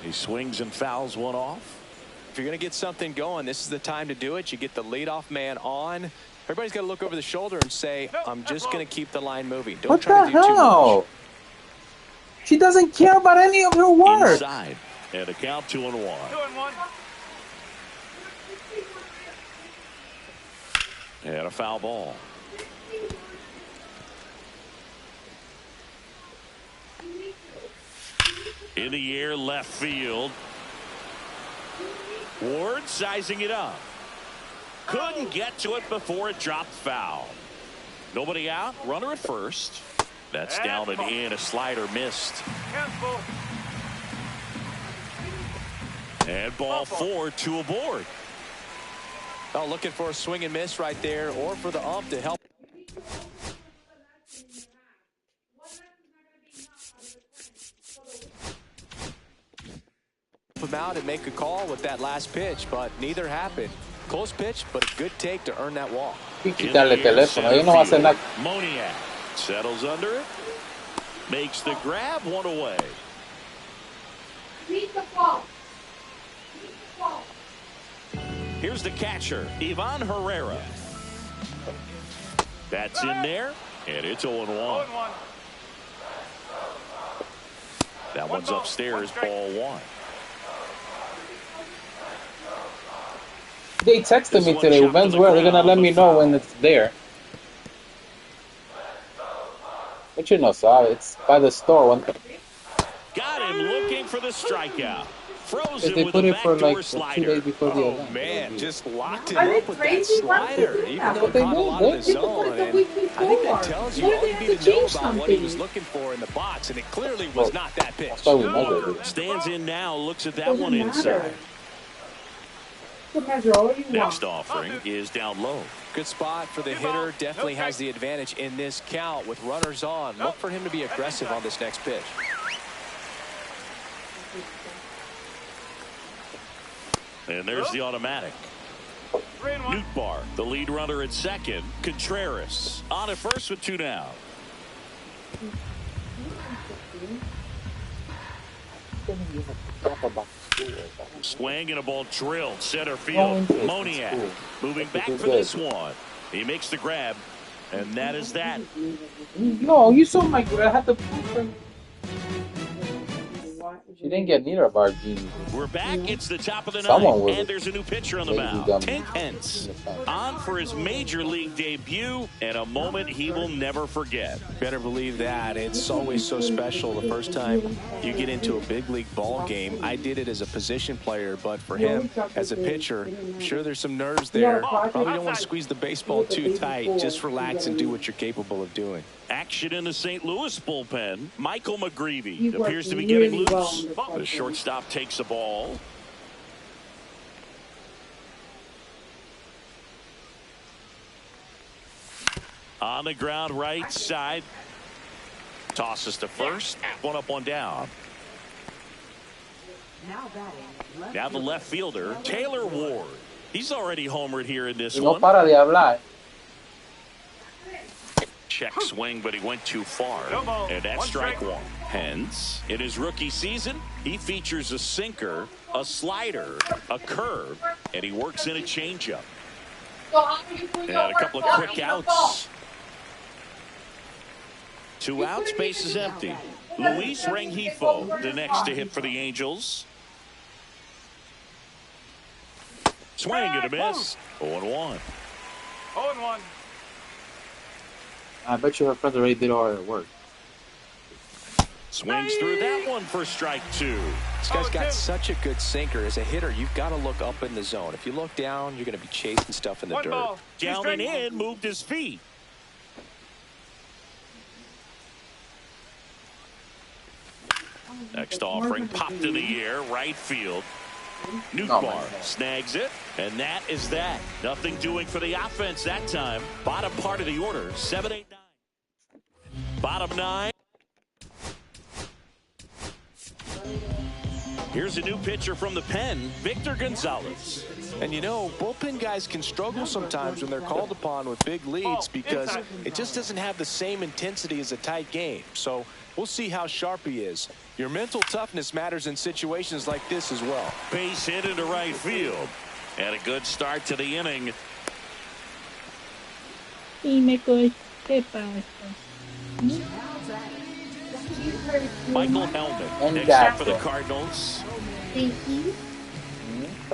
Speaker 1: He swings and fouls one off.
Speaker 2: If you're going to get something going, this is the time to do it. You get the leadoff man on. Everybody's got to look over the shoulder and say, I'm just going to keep the line moving. Don't
Speaker 4: What
Speaker 2: try
Speaker 4: the
Speaker 2: to do too
Speaker 4: hell?
Speaker 2: much.
Speaker 4: She doesn't care about any of her work.
Speaker 1: Inside. And a count 2-1.
Speaker 3: 2-1.
Speaker 1: And a foul ball. In the air, left field. Ward sizing it up. Couldn't get to it before it dropped foul. Nobody out. Runner at first. That's down and in. A slider missed.
Speaker 3: Cancel.
Speaker 1: And ball 4, 2 aboard.
Speaker 2: Oh, looking for a swing and miss right there, or for the ump to help him out and make a call with that last pitch, but neither happened. Close pitch, but a good take to earn that walk.
Speaker 4: Quitarle teléfono. Ahí no va a hacer nada.
Speaker 1: Moniak settles under it. Makes the grab, 1 away.
Speaker 5: Meet the ball. Meet the ball.
Speaker 1: Here's the catcher, Ivan Herrera. That's in there, and it's 0-1.
Speaker 3: 0-1.
Speaker 1: That
Speaker 3: One
Speaker 1: one's
Speaker 3: ball,
Speaker 1: upstairs,
Speaker 3: one strike.
Speaker 1: ball one.
Speaker 4: They texted
Speaker 1: This
Speaker 4: me
Speaker 1: one
Speaker 4: today.
Speaker 1: chopped to
Speaker 4: When's
Speaker 1: the
Speaker 4: where they're gonna
Speaker 1: ground,
Speaker 4: let
Speaker 1: but
Speaker 4: me know
Speaker 1: foul.
Speaker 4: when it's there. But you know, so it's by the store. When
Speaker 1: Got him looking for the strikeout. Froze
Speaker 4: if
Speaker 1: him
Speaker 4: they
Speaker 1: with
Speaker 4: put
Speaker 1: a
Speaker 4: it for
Speaker 1: backdoor
Speaker 4: like 2
Speaker 1: slider.
Speaker 4: days before the
Speaker 2: Oh
Speaker 4: event.
Speaker 2: man, just locked him
Speaker 5: Are they
Speaker 2: up with that
Speaker 5: crazy? Why would they
Speaker 2: slider,
Speaker 5: do
Speaker 2: even
Speaker 5: that?
Speaker 2: though
Speaker 4: What
Speaker 2: it
Speaker 4: they
Speaker 2: caught a
Speaker 4: do,
Speaker 2: lot
Speaker 4: bro?
Speaker 2: of the
Speaker 5: People put
Speaker 2: zone.
Speaker 5: it the
Speaker 2: And
Speaker 5: week
Speaker 2: I think that
Speaker 5: before.
Speaker 2: tells you
Speaker 5: What if
Speaker 2: all
Speaker 5: they
Speaker 2: you
Speaker 5: have
Speaker 2: need
Speaker 5: to
Speaker 2: to know
Speaker 5: change
Speaker 2: about what he was
Speaker 5: something?
Speaker 2: looking for in the box, and it clearly
Speaker 4: Well,
Speaker 2: was not that pitch.
Speaker 4: that's why we measured it.
Speaker 1: Stands in now, looks at that
Speaker 5: Doesn't
Speaker 1: one
Speaker 5: matter.
Speaker 1: inside.
Speaker 5: You can measure all you
Speaker 1: Next
Speaker 5: want.
Speaker 1: offering is down low.
Speaker 2: Good spot for the
Speaker 3: Good ball.
Speaker 2: hitter. Definitely
Speaker 3: No
Speaker 2: has
Speaker 3: strike.
Speaker 2: the advantage in this count with runners on. Look for him to be aggressive on this next pitch.
Speaker 1: And there's the automatic.
Speaker 3: 3-1.
Speaker 1: Newtbar, the lead runner at second. Contreras on at first with 2 down. Swing and a ball drilled center field. Moniak moving back for this one. He makes the grab, and that is that.
Speaker 4: No, you saw my. I had to proof from. She didn't get neither of our genies.
Speaker 1: We're back. It's the top of the
Speaker 4: Someone
Speaker 1: ninth,
Speaker 4: will.
Speaker 1: and there's a new pitcher on the
Speaker 4: Lazy
Speaker 1: mound.
Speaker 4: dummy.
Speaker 1: 10 Hence on for his major league debut, and a moment he will never forget.
Speaker 2: Better believe that. It's always so special the first time you get into a big league ball game. I did it as a position player, but for him as a pitcher, I'm sure there's some nerves there. Probably don't want to squeeze the baseball too tight. Just relax and do what you're capable of doing.
Speaker 1: Action in the St. Louis bullpen. Michael McGreevy
Speaker 5: He worked
Speaker 1: appears to be getting
Speaker 5: really well
Speaker 1: loose.
Speaker 5: in the
Speaker 1: The shortstop takes the ball. On the ground, right side. Tosses to first. One up, one down.
Speaker 6: Now batting.
Speaker 1: Now the left fielder, Taylor Ward. He's already homered here in this
Speaker 4: Y no
Speaker 1: one.
Speaker 4: para de hablar.
Speaker 1: Check swing, but he went too far.
Speaker 3: No ball.
Speaker 1: And that's
Speaker 3: One
Speaker 1: strike
Speaker 3: strike.
Speaker 1: one. Hence, in his rookie season, he features a sinker, a slider, a curve, and he works in a changeup.
Speaker 5: So how do you put
Speaker 1: And
Speaker 5: your
Speaker 1: a couple of
Speaker 5: work
Speaker 1: quick
Speaker 5: on the ball?
Speaker 1: outs. 2 outs, base is empty. Luis Rengifo, the next to hit for the Angels. Swing and a miss. 0-1.
Speaker 3: 0-1.
Speaker 4: I bet you her friends already did all her work.
Speaker 1: Swings through that one for strike 2.
Speaker 2: This guy's got such a good sinker. As a hitter, you've got to look up in the zone. If you look down, you're going to be chasing stuff in the
Speaker 3: One
Speaker 2: dirt.
Speaker 3: ball. Two
Speaker 1: Down and
Speaker 3: strikes.
Speaker 1: in, moved his feet. Next offering, popped in the air, right field. Newtbar snags it, and that is that. Nothing doing for the offense that time. Bottom part of the order, 7, 8, 9. Bottom 9. Here's a new pitcher from the pen, Victor Gonzalez.
Speaker 2: And you know, bullpen guys can struggle sometimes when they're called upon with big leads because it just doesn't have the same intensity as a tight game. So we'll see how sharp he is. Your mental toughness matters in situations like this as well.
Speaker 1: Base hit into right field. And a good start to the inning.
Speaker 7: Dime, coach, ¿qué pasa?
Speaker 1: Michael Hellman,
Speaker 4: And
Speaker 1: next
Speaker 4: that's
Speaker 1: up for the
Speaker 4: it.
Speaker 1: Cardinals.
Speaker 5: Thinking.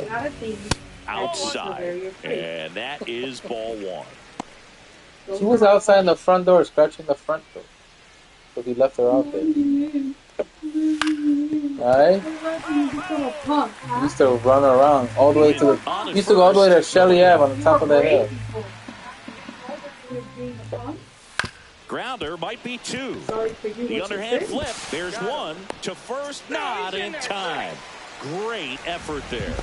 Speaker 5: Not a thing.
Speaker 1: Outside. And that is ball one.
Speaker 4: She was outside in the front door scratching the front door. So he left her out there. Right? Used to run around all the way to the. Used to go all the way to Shelly Ave on the top of the hill.
Speaker 1: Grounder might be 2.
Speaker 5: Sorry for you.
Speaker 1: The
Speaker 5: what you
Speaker 1: underhand
Speaker 5: said.
Speaker 1: flip. There's 1 to first. Not in time. Great effort there.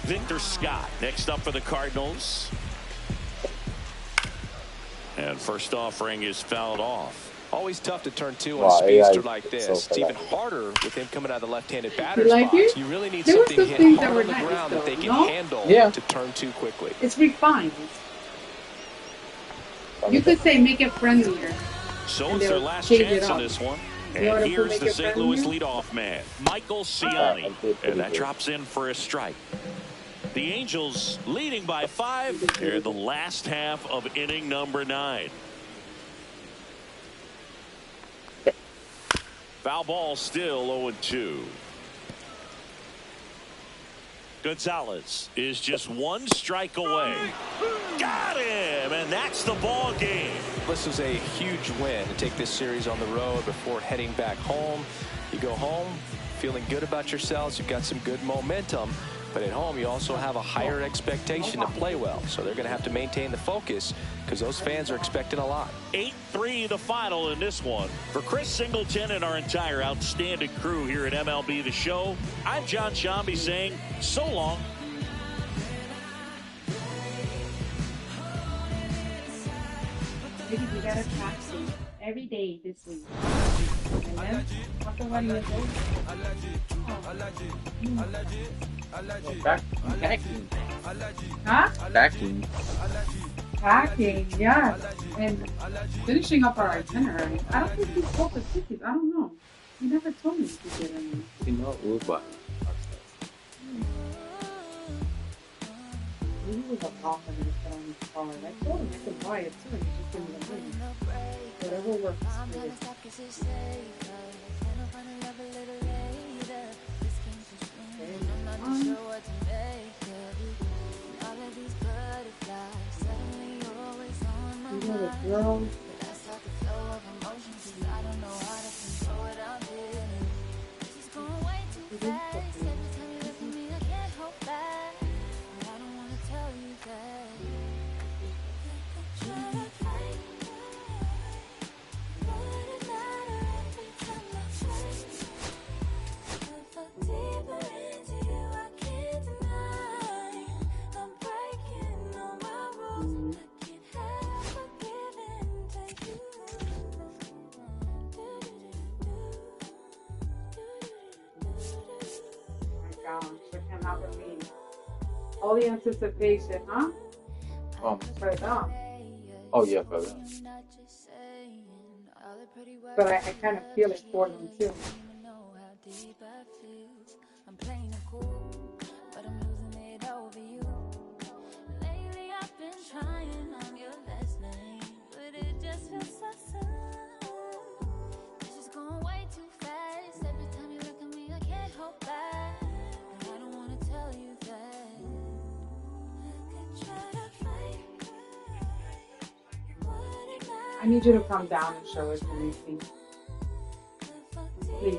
Speaker 1: Victor Scott next up for the Cardinals. And first offering is fouled off.
Speaker 2: Always tough to turn two on
Speaker 4: Wow,
Speaker 2: a speedster
Speaker 4: AI
Speaker 2: like this.
Speaker 4: so
Speaker 2: It's even
Speaker 4: fast.
Speaker 2: harder with him coming out of the left-handed batter's
Speaker 5: like
Speaker 2: box.
Speaker 5: it?
Speaker 2: You really need
Speaker 5: There were
Speaker 2: something
Speaker 5: some
Speaker 2: hit
Speaker 5: things that
Speaker 2: hard
Speaker 5: were
Speaker 2: on the
Speaker 5: nice,
Speaker 2: ground that they
Speaker 5: though,
Speaker 2: can
Speaker 5: no?
Speaker 2: handle
Speaker 4: Yeah.
Speaker 2: to turn too quickly.
Speaker 5: It's refined. You could say make it friendlier.
Speaker 1: So
Speaker 5: And
Speaker 1: it's their
Speaker 5: they'll
Speaker 1: last
Speaker 5: change
Speaker 1: chance
Speaker 5: it
Speaker 1: in
Speaker 5: up.
Speaker 1: this one.
Speaker 5: You
Speaker 1: And
Speaker 5: know
Speaker 1: here's
Speaker 5: make
Speaker 1: the
Speaker 5: it
Speaker 1: St.
Speaker 5: friendly?
Speaker 1: Louis leadoff man, Michael Ciani. And that drops in for a strike. The Angels leading by 5 here in the last half of inning number 9. Foul ball still 0-2. Gonzalez is just one strike away. Got him, and that's the ball game.
Speaker 2: This is a huge win to take this series on the road before heading back home. You go home feeling good about yourselves. You've got some good momentum. But at home, you also have a higher expectation to play well. So they're going to have to maintain the focus because those fans are expecting a lot.
Speaker 1: 8-3 the final in this one. For Chris Singleton and our entire outstanding crew here at MLB The Show, I'm John Shambi saying so long.
Speaker 5: Maybe we got a taxi every day this week. And then, after 1 year old,
Speaker 4: Packing.
Speaker 5: huh?
Speaker 4: Packing.
Speaker 5: Packing, yes. And finishing up our itinerary. I don't think he bought the tickets. I don't know. He never told me he did any.
Speaker 4: You know Uber.
Speaker 5: He was a call for me to put on his car. I told him I could buy it too. And he just gave me the money. Whatever works for you. You know the girls. She cannot believe. All the anticipation, huh?
Speaker 4: Oh,
Speaker 5: For them.
Speaker 4: oh yeah, for them.
Speaker 5: But I kind of feel it for them too. I need you to come down and show us anything. Please.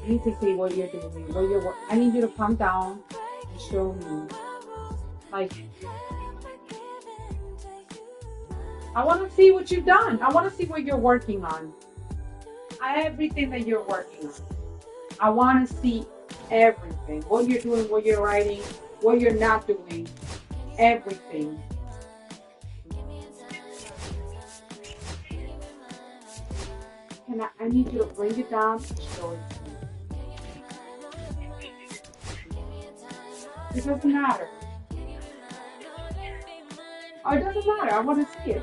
Speaker 5: I need to see what you're doing. I need you to come down and show me. Like, I want to see what you've done. I want to see what you're working on. Everything that you're working on. I want to see everything. What you're doing, what you're writing, what you're not doing. Everything. I need you to bring it down and show it to me. It doesn't matter. Oh, it doesn't matter. I want to see it.